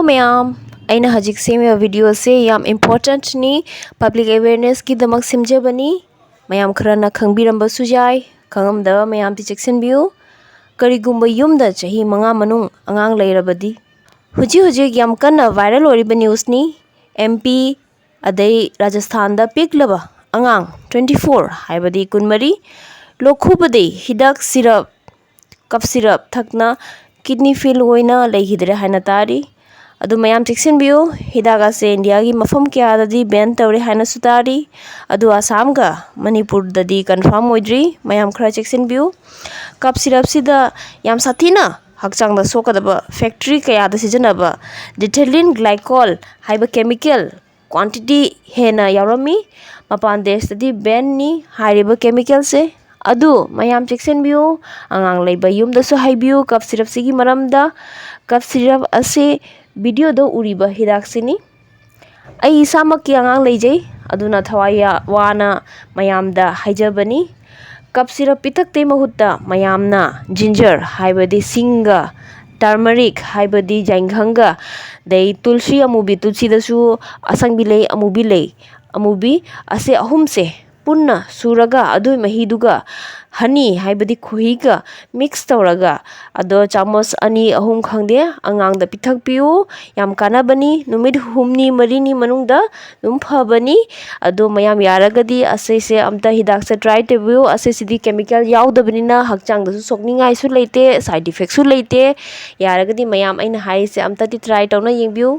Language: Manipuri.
मैम अना हजिक सेम वीडियो से याम इम्पोर्टेंट नी पब्लिक अवेयरनेस की दमक सेमजबनी मैम खरना खंगबिरंबसु जाय खंगमदब मैम चेक्सिनबियु करिगुंबा युमदा चही मंगा मनुंग अंगांग लैरबदी हुजिक याम कन्ना वायरल ओरिबा न्यूज़ नी MP अदै राजस्थान दा पिकलबा अंगांग 24 हाइबदी कुनमरी लोखुबदे हिदाक सिरप कफ सिरप थकना किडनी फेल होइना लैहिदरे हाइना तारी अदु मयाम चेक्सिनबियु हिदागा से इंडिया की मफम क्याददी बैन तौरे हाइना सुतारी अदु आसाम का मणिपुर ददी कंफर्म होइद्री मयाम खरा चेक्सिनबियु कफ सिरप सिदा याम साथीना हकचांग दा सोकदबा फैक्ट्री कयादा सिजनबा डिथेलिन ग्लाइकोल हाइबा केमिकल क्वांटिटी हेना यावरमी मपान देश ददी बैन नी हाइरिबा केमिकल से अदु मयाम चेक्सिनबियु अंगांग लैबा युमदसु हाइबियु कफ सिरप सिगी मरमदा कफ सिरप असे वीडियो दो उरीबा हिदाक सिनी आई इसामक की अंगांग लैजै अदुना थवाया वाना मयामदा हाइजबनी कफ सिरप पिथक्ते महुत्ता मयामना जिंजर हाइबदी सिंगा टर्मरिक हाइबदी जाइंघंगा दै तुलसी अमुबी तुलसीदसु असंगबी लै अमुबी असे अहुमसे पुन्ना सुरगा अदुई महिदुगा हनी हाइबदी खुहीगा मिक्स तौरगा अदो चामच अनि अहुम खंगदे अंगांग दा पिथक पियु याम कानाबनी नुमित हुमनी मरिनी मनुंगदा नुम फबनी अदो मयाम यारगदी असे से अमता हिदाक से ट्राई तेबियु असे सिदी केमिकल याउदबनिना हकचांग दसु सोकनिंगाई सु लेते साइड इफेक्ट सु लेते यारगदी मयाम अइना हाई से अमता दी ट्राई तौना येंबियु।